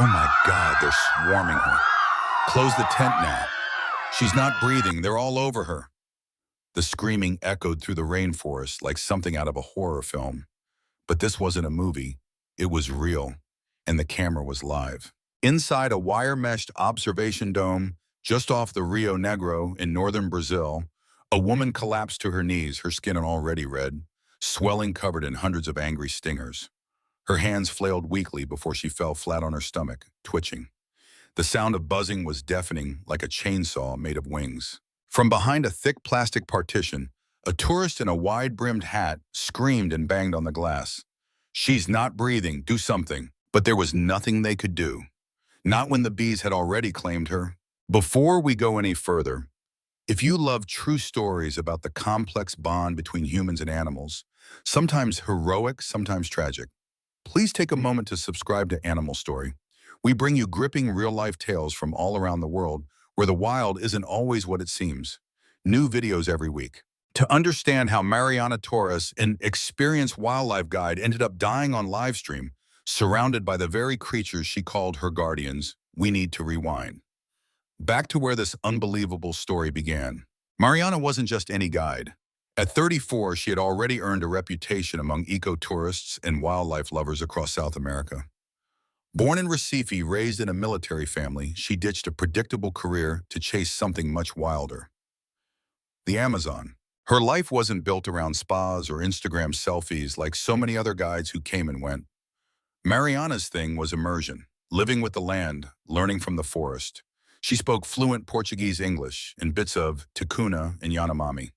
Oh my God, they're swarming her. Close the tent now. She's not breathing. They're all over her. The screaming echoed through the rainforest like something out of a horror film. But this wasn't a movie. It was real, and the camera was live. Inside a wire-meshed observation dome just off the Rio Negro in northern Brazil, a woman collapsed to her knees, her skin already red, swelling covered in hundreds of angry stingers. Her hands flailed weakly before she fell flat on her stomach, twitching. The sound of buzzing was deafening, like a chainsaw made of wings. From behind a thick plastic partition, a tourist in a wide-brimmed hat screamed and banged on the glass. "She's not breathing, do something." But there was nothing they could do. Not when the bees had already claimed her. Before we go any further, if you love true stories about the complex bond between humans and animals, sometimes heroic, sometimes tragic, please take a moment to subscribe to Animal Story. We bring you gripping real-life tales from all around the world where the wild isn't always what it seems. New videos every week. To understand how Mariana Torres, an experienced wildlife guide, ended up dying on Livestream, surrounded by the very creatures she called her guardians, we need to rewind. Back to where this unbelievable story began. Mariana wasn't just any guide. At 34, she had already earned a reputation among eco-tourists and wildlife lovers across South America. Born in Recife, raised in a military family, she ditched a predictable career to chase something much wilder. The Amazon. Her life wasn't built around spas or Instagram selfies like so many other guides who came and went. Mariana's thing was immersion, living with the land, learning from the forest. She spoke fluent Portuguese English and bits of Ticuna and Yanomami.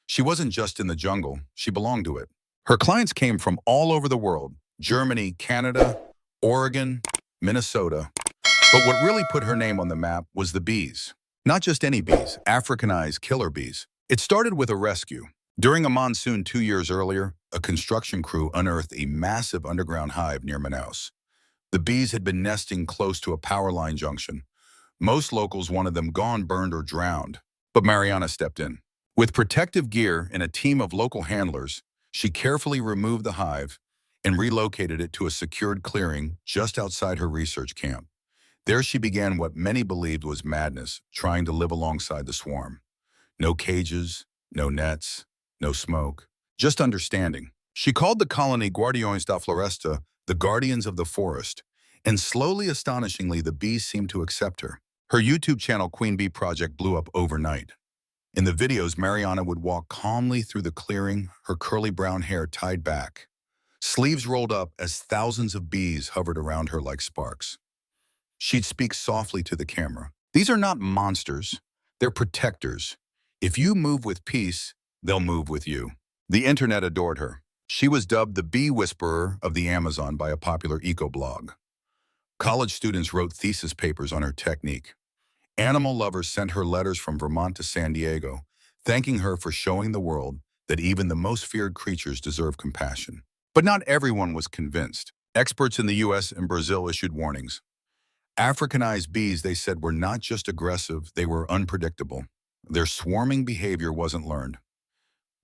She wasn't just in the jungle, she belonged to it. Her clients came from all over the world: Germany, Canada, Oregon, Minnesota. But what really put her name on the map was the bees. Not just any bees, Africanized killer bees. It started with a rescue. During a monsoon 2 years earlier, a construction crew unearthed a massive underground hive near Manaus. The bees had been nesting close to a power line junction. Most locals wanted them gone, burned, or drowned. But Mariana stepped in. With protective gear and a team of local handlers, she carefully removed the hive and relocated it to a secured clearing just outside her research camp. There she began what many believed was madness, trying to live alongside the swarm. No cages, no nets, no smoke, just understanding. She called the colony Guardiões da Floresta, the guardians of the forest, and slowly, astonishingly, the bees seemed to accept her. Her YouTube channel, Queen Bee Project, blew up overnight. In the videos, Mariana would walk calmly through the clearing, her curly brown hair tied back, sleeves rolled up as thousands of bees hovered around her like sparks. She'd speak softly to the camera. "These are not monsters, they're protectors. If you move with peace, they'll move with you." The internet adored her. She was dubbed the bee whisperer of the Amazon by a popular eco-blog. College students wrote thesis papers on her technique. Animal lovers sent her letters from Vermont to San Diego, thanking her for showing the world that even the most feared creatures deserve compassion. But not everyone was convinced. Experts in the US and Brazil issued warnings. Africanized bees, they said, were not just aggressive, they were unpredictable. Their swarming behavior wasn't learned.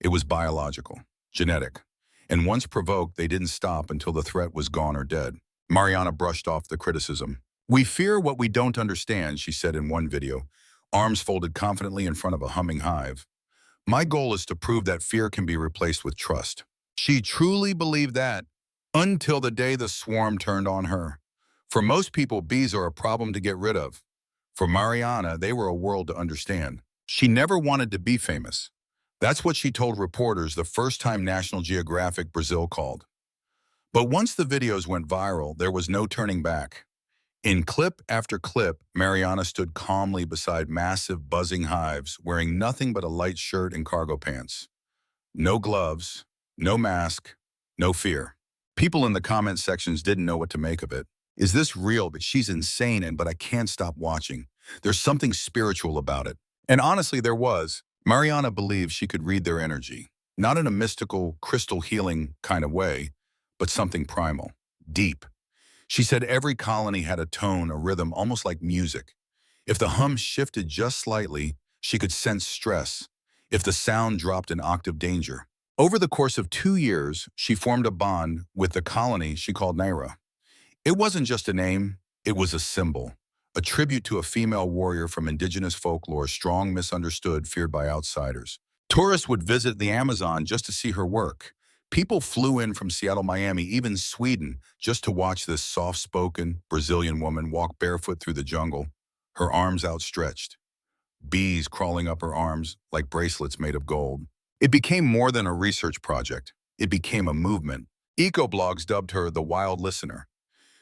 It was biological, genetic. And once provoked, they didn't stop until the threat was gone or dead. Mariana brushed off the criticism. "We fear what we don't understand," she said in one video, arms folded confidently in front of a humming hive. "My goal is to prove that fear can be replaced with trust." She truly believed that, until the day the swarm turned on her. For most people, bees are a problem to get rid of. For Mariana, they were a world to understand. She never wanted to be famous. That's what she told reporters the first time National Geographic Brazil called. But once the videos went viral, there was no turning back. In clip after clip, Mariana stood calmly beside massive buzzing hives, wearing nothing but a light shirt and cargo pants. No gloves, no mask, no fear. People in the comment sections didn't know what to make of it. Is this real? But she's insane, but I can't stop watching. There's something spiritual about it. And honestly, there was. Mariana believed she could read their energy, not in a mystical, crystal healing kind of way, but something primal, deep. She said every colony had a tone, a rhythm, almost like music. If the hum shifted just slightly, she could sense stress. If the sound dropped an octave, danger. Over the course of 2 years, she formed a bond with the colony she called Naira. It wasn't just a name, It was a symbol, a tribute to a female warrior from indigenous folklore, strong, misunderstood, feared by outsiders. Tourists would visit the Amazon just to see her work. People flew in from Seattle, Miami, even Sweden, just to watch this soft-spoken Brazilian woman walk barefoot through the jungle, her arms outstretched, bees crawling up her arms like bracelets made of gold. It became more than a research project. It became a movement. Eco-blogs dubbed her the wild listener.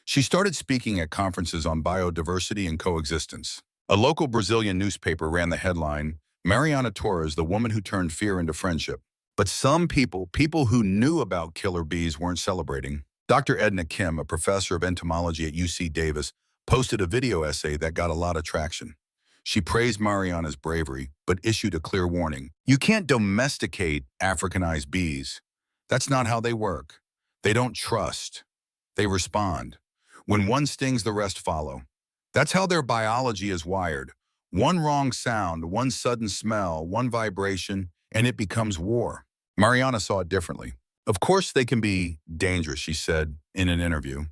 She started speaking at conferences on biodiversity and coexistence. A local Brazilian newspaper ran the headline, Mariana Torres, the woman who turned fear into friendship. But some people who knew about killer bees, weren't celebrating. Dr. Edna Kim, a professor of entomology at UC Davis, posted a video essay that got a lot of traction. She praised Mariana's bravery, but issued a clear warning. You can't domesticate Africanized bees. That's not how they work. They don't trust. They respond. When one stings, the rest follow. That's how their biology is wired. One wrong sound, one sudden smell, one vibration, and it becomes war. Mariana saw it differently. Of course they can be dangerous, she said in an interview.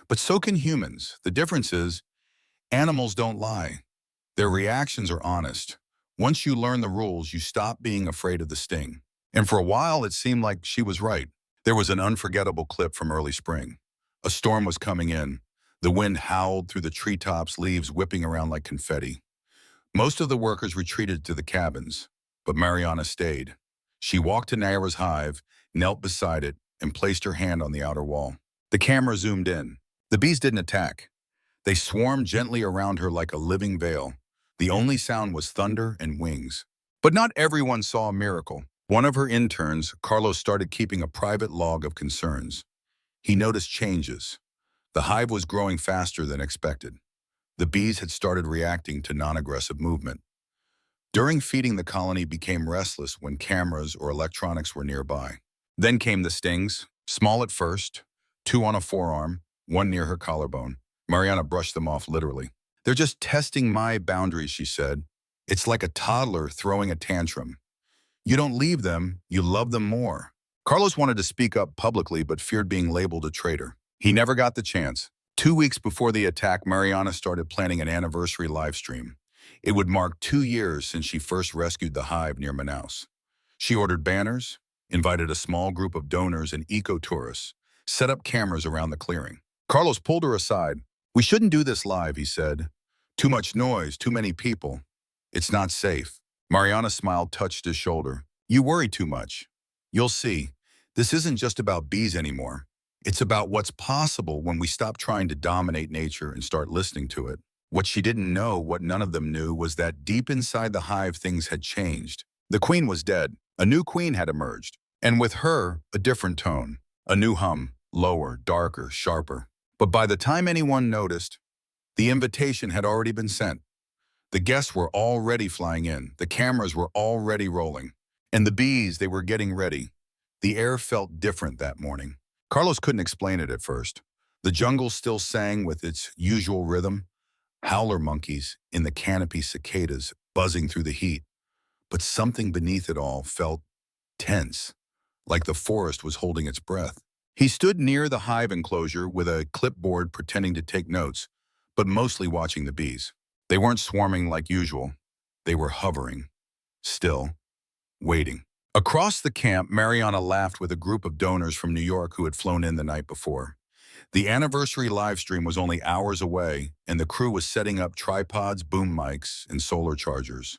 But so can humans. The difference is, animals don't lie. Their reactions are honest. Once you learn the rules, you stop being afraid of the sting. And for a while, it seemed like she was right. There was an unforgettable clip from early spring. A storm was coming in. The wind howled through the treetops, leaves whipping around like confetti. Most of the workers retreated to the cabins, but Mariana stayed. She walked to Naira's hive, knelt beside it, and placed her hand on the outer wall. The camera zoomed in. The bees didn't attack. They swarmed gently around her like a living veil. The only sound was thunder and wings. But not everyone saw a miracle. One of her interns, Carlos, started keeping a private log of concerns. He noticed changes. The hive was growing faster than expected. The bees had started reacting to non-aggressive movement. During feeding, the colony became restless when cameras or electronics were nearby. Then came the stings, small at first, 2 on a forearm, 1 near her collarbone. Mariana brushed them off literally. They're just testing my boundaries, she said. It's like a toddler throwing a tantrum. You don't leave them, you love them more. Carlos wanted to speak up publicly but feared being labeled a traitor. He never got the chance. 2 weeks before the attack, Mariana started planning an anniversary live stream. It would mark 2 years since she first rescued the hive near Manaus. She ordered banners, invited a small group of donors and eco-tourists, set up cameras around the clearing. Carlos pulled her aside. We shouldn't do this live, he said. Too much noise, too many people. It's not safe. Mariana smiled, touched his shoulder. You worry too much. You'll see. This isn't just about bees anymore. It's about what's possible when we stop trying to dominate nature and start listening to it. What she didn't know, what none of them knew, was that deep inside the hive things had changed. The queen was dead. A new queen had emerged. And with her, a different tone. A new hum, lower, darker, sharper. But by the time anyone noticed, the invitation had already been sent. The guests were already flying in. The cameras were already rolling. And the bees, they were getting ready. The air felt different that morning. Carlos couldn't explain it at first. The jungle still sang with its usual rhythm, howler monkeys in the canopy, cicadas buzzing through the heat. But something beneath it all felt tense, like the forest was holding its breath. He stood near the hive enclosure with a clipboard pretending to take notes, but mostly watching the bees. They weren't swarming like usual. They were hovering, still, waiting. Across the camp, Mariana laughed with a group of donors from New York who had flown in the night before. The anniversary live stream was only hours away, and the crew was setting up tripods, boom mics, and solar chargers.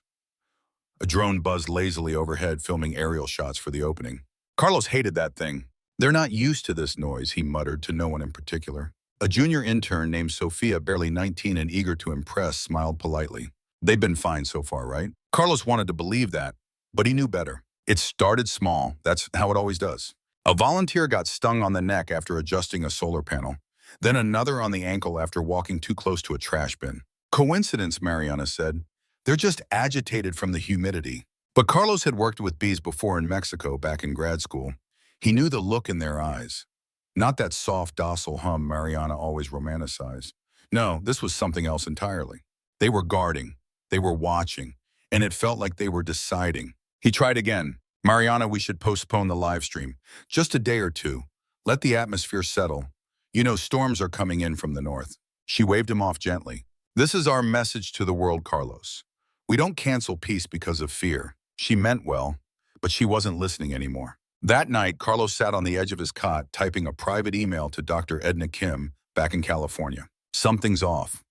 A drone buzzed lazily overhead, filming aerial shots for the opening. Carlos hated that thing. They're not used to this noise, he muttered to no one in particular. A junior intern named Sophia, barely 19 and eager to impress, smiled politely. They've been fine so far, right? Carlos wanted to believe that, but he knew better. It started small. That's how it always does. A volunteer got stung on the neck after adjusting a solar panel, then another on the ankle after walking too close to a trash bin. Coincidence, Mariana said. They're just agitated from the humidity. But Carlos had worked with bees before in Mexico back in grad school. He knew the look in their eyes. Not that soft, docile hum Mariana always romanticized. No, this was something else entirely. They were guarding. They were watching. And it felt like they were deciding. He tried again. Mariana, we should postpone the live stream. Just a day or two. Let the atmosphere settle. You know, storms are coming in from the north. She waved him off gently. This is our message to the world, Carlos. We don't cancel peace because of fear. She meant well, but she wasn't listening anymore. That night, Carlos sat on the edge of his cot, typing a private email to Dr. Edna Kim back in California. Something's off.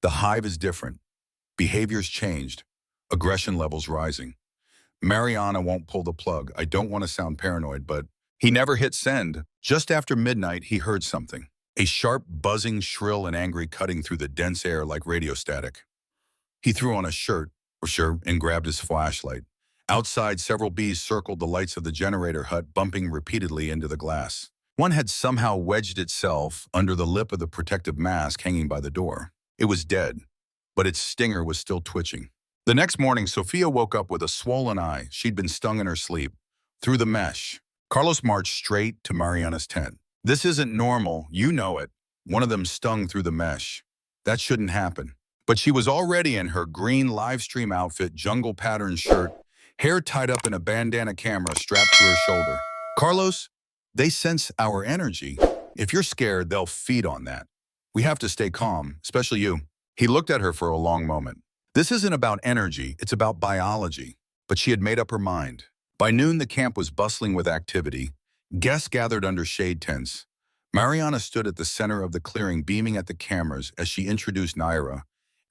The hive is different. Behavior's changed. Aggression levels rising. Mariana won't pull the plug. I don't want to sound paranoid, but he never hit send. Just after midnight, he heard something. A sharp, buzzing, shrill, and angry cutting through the dense air like radio static. He threw on a shirt, and grabbed his flashlight. Outside, several bees circled the lights of the generator hut, bumping repeatedly into the glass. One had somehow wedged itself under the lip of the protective mask hanging by the door. It was dead, but its stinger was still twitching. The next morning, Sophia woke up with a swollen eye. She'd been stung in her sleep. Through the mesh, Carlos marched straight to Mariana's tent. This isn't normal, you know it. One of them stung through the mesh. That shouldn't happen. But she was already in her green Livestream outfit, jungle pattern shirt, hair tied up in a bandana camera strapped to her shoulder. Carlos, they sense our energy. If you're scared, they'll feed on that. We have to stay calm, especially you. He looked at her for a long moment. This isn't about energy, it's about biology. But she had made up her mind. By noon, the camp was bustling with activity. Guests gathered under shade tents. Mariana stood at the center of the clearing, beaming at the cameras as she introduced Naira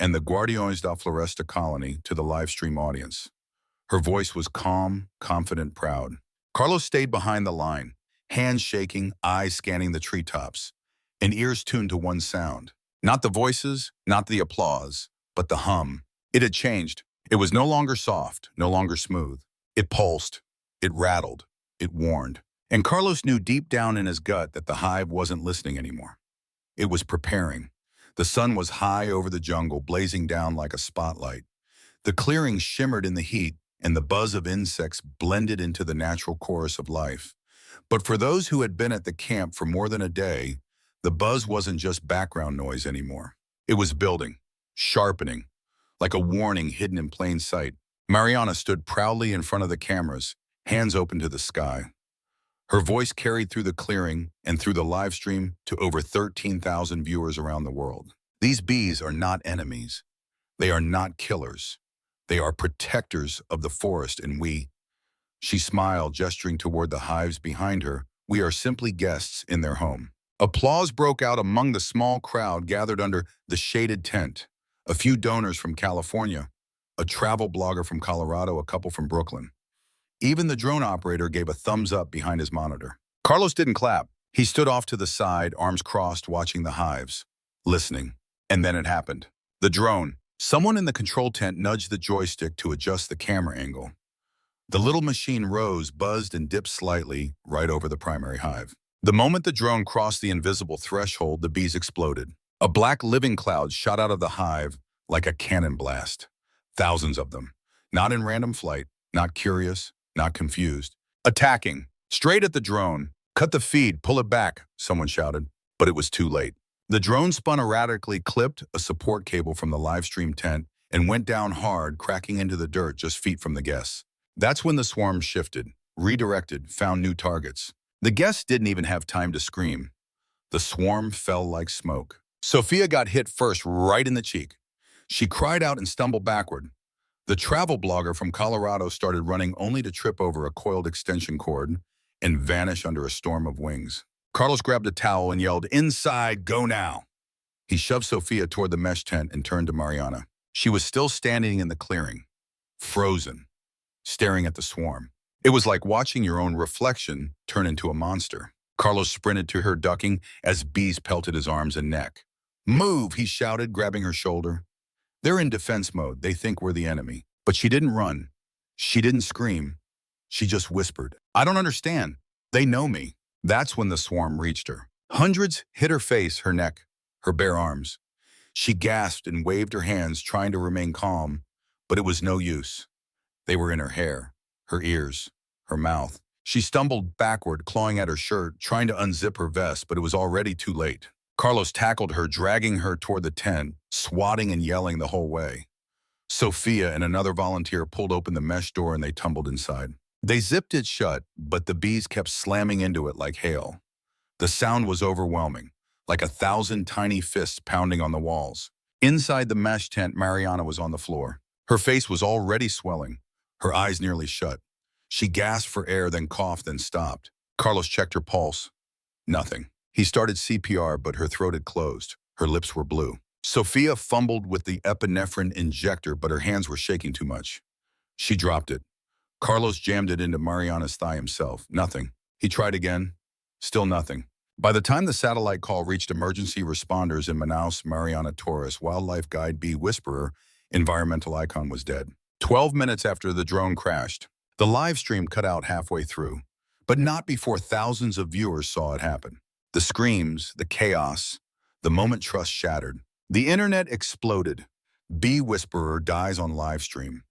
and the Guardiões da Floresta colony to the Livestream audience. Her voice was calm, confident, proud. Carlos stayed behind the line, hands shaking, eyes scanning the treetops, and ears tuned to one sound. Not the voices, not the applause, but the hum. It had changed. It was no longer soft, no longer smooth. It pulsed, it rattled, it warned. And Carlos knew deep down in his gut that the hive wasn't listening anymore. It was preparing. The sun was high over the jungle, blazing down like a spotlight. The clearing shimmered in the heat, and the buzz of insects blended into the natural chorus of life. But for those who had been at the camp for more than a day, the buzz wasn't just background noise anymore. It was building, sharpening, like a warning hidden in plain sight. Mariana stood proudly in front of the cameras, hands open to the sky. Her voice carried through the clearing and through the live stream to over 13,000 viewers around the world. These bees are not enemies. They are not killers. They are protectors of the forest, and she smiled, gesturing toward the hives behind her, we are simply guests in their home. Applause broke out among the small crowd gathered under the shaded tent. A few donors from California, a travel blogger from Colorado, a couple from Brooklyn. Even the drone operator gave a thumbs up behind his monitor. Carlos didn't clap. He stood off to the side, arms crossed, watching the hives, listening. And then it happened. The drone. Someone in the control tent nudged the joystick to adjust the camera angle. The little machine rose, buzzed, and dipped slightly right over the primary hive. The moment the drone crossed the invisible threshold, the bees exploded. A black living cloud shot out of the hive like a cannon blast. Thousands of them. Not in random flight, not curious, not confused. Attacking. Straight at the drone. Cut the feed, pull it back, someone shouted. But it was too late. The drone spun erratically, clipped a support cable from the Livestream tent, and went down hard, cracking into the dirt just feet from the guests. That's when the swarm shifted, redirected, found new targets. The guests didn't even have time to scream. The swarm fell like smoke. Sophia got hit first, right in the cheek. She cried out and stumbled backward. The travel blogger from Colorado started running only to trip over a coiled extension cord and vanish under a storm of wings. Carlos grabbed a towel and yelled, "Inside, go now!" He shoved Sophia toward the mesh tent and turned to Mariana. She was still standing in the clearing, frozen, staring at the swarm. It was like watching your own reflection turn into a monster. Carlos sprinted to her, ducking as bees pelted his arms and neck. "Move," he shouted, grabbing her shoulder. They're in defense mode. They think we're the enemy. But she didn't run. She didn't scream. She just whispered, "I don't understand. They know me." That's when the swarm reached her. Hundreds hit her face, her neck, her bare arms. She gasped and waved her hands, trying to remain calm, but it was no use. They were in her hair, her ears, her mouth. She stumbled backward, clawing at her shirt, trying to unzip her vest, but it was already too late. Carlos tackled her, dragging her toward the tent, swatting and yelling the whole way. Sophia and another volunteer pulled open the mesh door and they tumbled inside. They zipped it shut, but the bees kept slamming into it like hail. The sound was overwhelming. like 1,000 tiny fists pounding on the walls. Inside the mesh tent, Mariana was on the floor. Her face was already swelling, her eyes nearly shut. She gasped for air, then coughed, then stopped. Carlos checked her pulse. Nothing. He started CPR, but her throat had closed. Her lips were blue. Sophia fumbled with the epinephrine injector, but her hands were shaking too much. She dropped it. Carlos jammed it into Mariana's thigh himself. Nothing. He tried again. Still nothing. By the time the satellite call reached emergency responders in Manaus, Mariana Torres, wildlife guide bee whisperer, environmental icon, was dead. 12 minutes after the drone crashed, the live stream cut out halfway through, but not before thousands of viewers saw it happen. The screams, the chaos, the moment trust shattered. The internet exploded. Bee whisperer dies on live stream.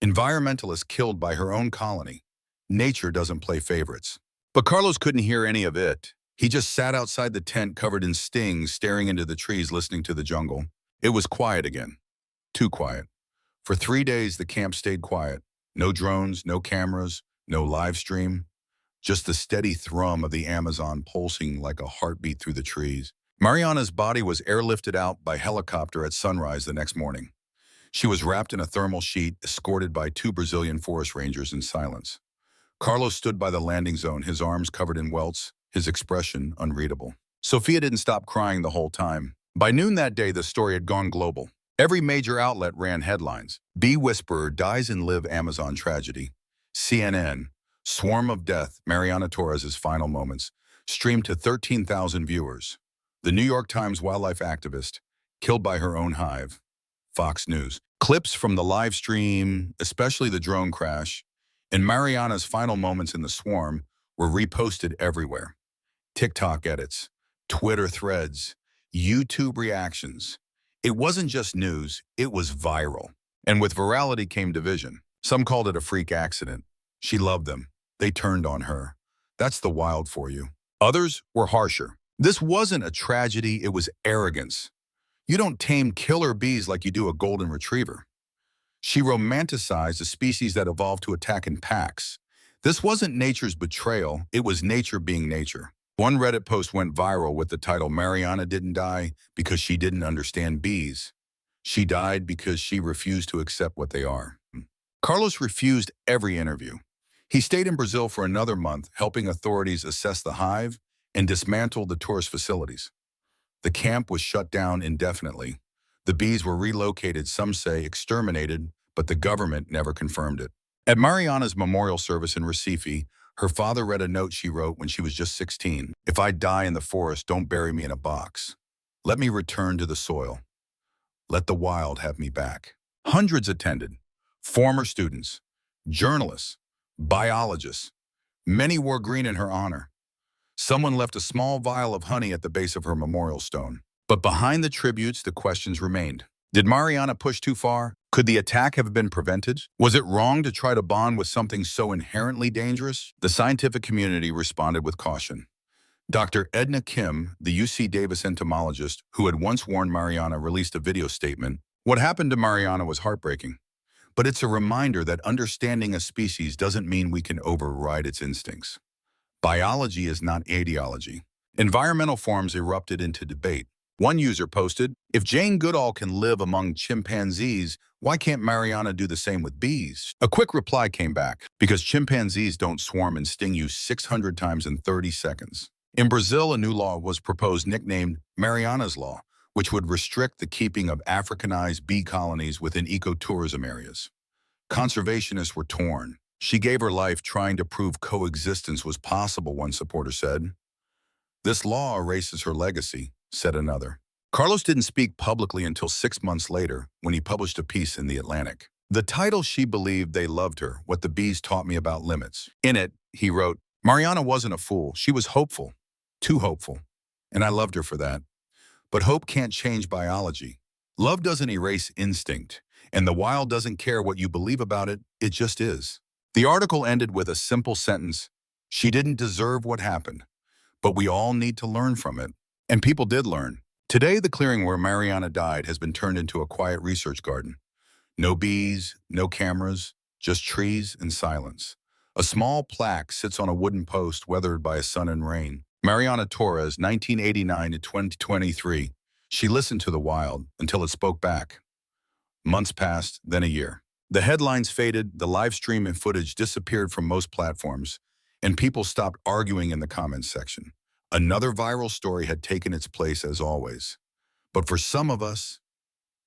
Environmentalist killed by her own colony. Nature doesn't play favorites. But Carlos couldn't hear any of it. He just sat outside the tent covered in stings, staring into the trees, listening to the jungle. It was quiet again. Too quiet. For 3 days, the camp stayed quiet. No drones, no cameras, no live stream. Just the steady thrum of the Amazon pulsing like a heartbeat through the trees. Mariana's body was airlifted out by helicopter at sunrise the next morning. She was wrapped in a thermal sheet, escorted by 2 Brazilian forest rangers in silence. Carlos stood by the landing zone, his arms covered in welts, his expression unreadable. Sophia didn't stop crying the whole time. By noon that day, the story had gone global. Every major outlet ran headlines. Bee whisperer dies in live Amazon tragedy. CNN, swarm of death, Mariana Torres' final moments, streamed to 13,000 viewers. The New York Times wildlife activist, killed by her own hive. Fox News. Clips from the live stream, especially the drone crash, and Mariana's final moments in the swarm were reposted everywhere. TikTok edits, Twitter threads, YouTube reactions. It wasn't just news, it was viral. And with virality came division. Some called it a freak accident. She loved them. They turned on her. That's the wild for you. Others were harsher. This wasn't a tragedy, it was arrogance. You don't tame killer bees like you do a golden retriever. She romanticized a species that evolved to attack in packs. This wasn't nature's betrayal, it was nature being nature. One Reddit post went viral with the title, "Mariana didn't die because she didn't understand bees. She died because she refused to accept what they are." Carlos refused every interview. He stayed in Brazil for another month, helping authorities assess the hive and dismantle the tourist facilities. The camp was shut down indefinitely. The bees were relocated, some say exterminated, but the government never confirmed it. At Mariana's memorial service in Recife, her father read a note she wrote when she was just 16. "If I die in the forest, don't bury me in a box. Let me return to the soil. Let the wild have me back." Hundreds attended. Former students, journalists, biologists. Many wore green in her honor. Someone left a small vial of honey at the base of her memorial stone. But behind the tributes, the questions remained. Did Mariana push too far? Could the attack have been prevented? Was it wrong to try to bond with something so inherently dangerous? The scientific community responded with caution. Dr. Edna Kim, the UC Davis entomologist who had once warned Mariana, released a video statement. "What happened to Mariana was heartbreaking, but it's a reminder that understanding a species doesn't mean we can override its instincts. Biology is not ideology." Environmental forums erupted into debate. One user posted, "If Jane Goodall can live among chimpanzees, why can't Mariana do the same with bees?" A quick reply came back, "Because chimpanzees don't swarm and sting you 600 times in 30 seconds. In Brazil, a new law was proposed nicknamed Mariana's Law, which would restrict the keeping of Africanized bee colonies within ecotourism areas. Conservationists were torn. "She gave her life trying to prove coexistence was possible," one supporter said. "This law erases her legacy," said another. Carlos didn't speak publicly until 6 months later, when he published a piece in The Atlantic. The title, "She Believed They Loved Her, What the Bees Taught Me About Limits." In it, he wrote, "Mariana wasn't a fool. She was hopeful. Too hopeful. And I loved her for that. But hope can't change biology. Love doesn't erase instinct. And the wild doesn't care what you believe about it. It just is." The article ended with a simple sentence: "She didn't deserve what happened, but we all need to learn from it." And people did learn. Today, the clearing where Mariana died has been turned into a quiet research garden. No bees, no cameras, just trees and silence. A small plaque sits on a wooden post weathered by sun and rain. Mariana Torres, 1989 to 2023. She listened to the wild until it spoke back. Months passed, then a year. The headlines faded, the live stream and footage disappeared from most platforms, and people stopped arguing in the comments section. Another viral story had taken its place as always. But for some of us,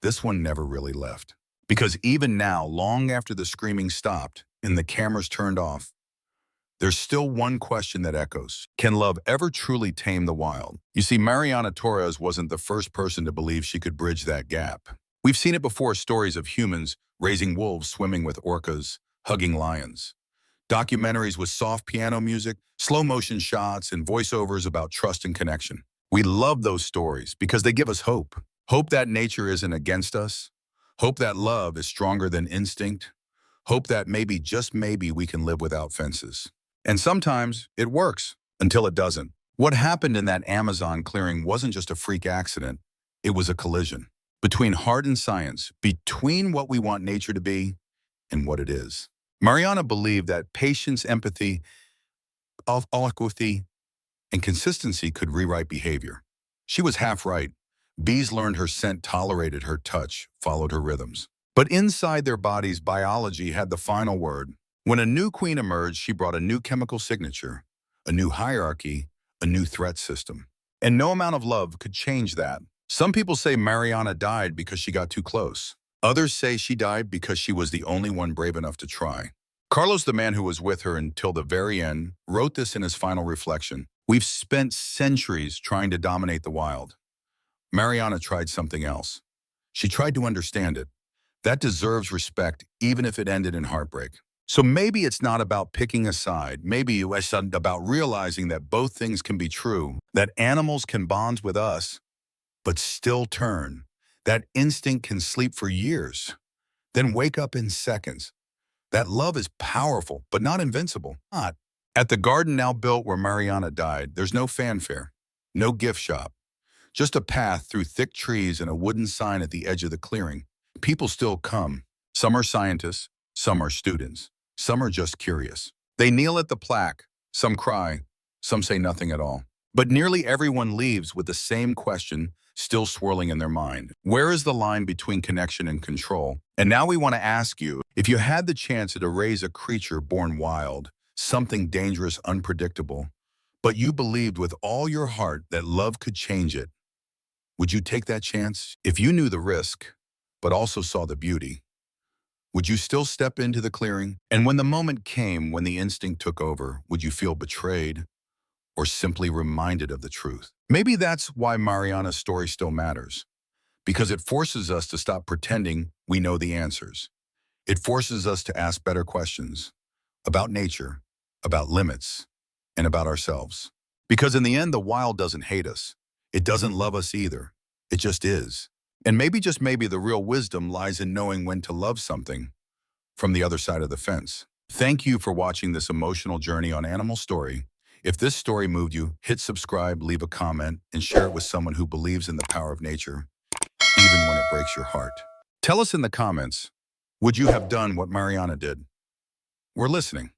this one never really left. Because even now, long after the screaming stopped and the cameras turned off, there's still one question that echoes. Can love ever truly tame the wild? You see, Mariana Torres wasn't the first person to believe she could bridge that gap. We've seen it before, stories of humans raising wolves, swimming with orcas, hugging lions. Documentaries with soft piano music, slow motion shots, and voiceovers about trust and connection. We love those stories because they give us hope. Hope that nature isn't against us. Hope that love is stronger than instinct. Hope that maybe, just maybe, we can live without fences. And sometimes it works until it doesn't. What happened in that Amazon clearing wasn't just a freak accident. It was a collision between heart and science, between what we want nature to be and what it is. Mariana believed that patience, empathy, empathy, and consistency could rewrite behavior. She was half right. Bees learned her scent, tolerated her touch, followed her rhythms. But inside their bodies, biology had the final word. When a new queen emerged, she brought a new chemical signature, a new hierarchy, a new threat system. And no amount of love could change that. Some people say Mariana died because she got too close. Others say she died because she was the only one brave enough to try. Carlos, the man who was with her until the very end, wrote this in his final reflection. We've spent centuries trying to dominate the wild. Mariana tried something else. She tried to understand it. That deserves respect, even if it ended in heartbreak. So maybe it's not about picking a side. Maybe it's about realizing that both things can be true, that animals can bond with us, but still turn. That instinct can sleep for years, then wake up in seconds. That love is powerful, but not invincible. Not. At the garden now built where Mariana died, there's no fanfare, no gift shop, just a path through thick trees and a wooden sign at the edge of the clearing. People still come. Some are scientists, some are students, some are just curious. They kneel at the plaque, some cry, some say nothing at all. But nearly everyone leaves with the same question still swirling in their mind. Where is the line between connection and control? And now we want to ask you, if you had the chance to raise a creature born wild, something dangerous, unpredictable, but you believed with all your heart that love could change it, would you take that chance? If you knew the risk, but also saw the beauty, would you still step into the clearing? And when the moment came, when the instinct took over, would you feel betrayed or simply reminded of the truth? Maybe that's why Mariana's story still matters, because it forces us to stop pretending we know the answers. It forces us to ask better questions about nature, about limits, and about ourselves. Because in the end, the wild doesn't hate us. It doesn't love us either. It just is. And maybe, just maybe, the real wisdom lies in knowing when to love something from the other side of the fence. Thank you for watching this emotional journey on Animal Story. If this story moved you, hit subscribe, leave a comment, and share it with someone who believes in the power of nature, even when it breaks your heart. Tell us in the comments, would you have done what Mariana did? We're listening.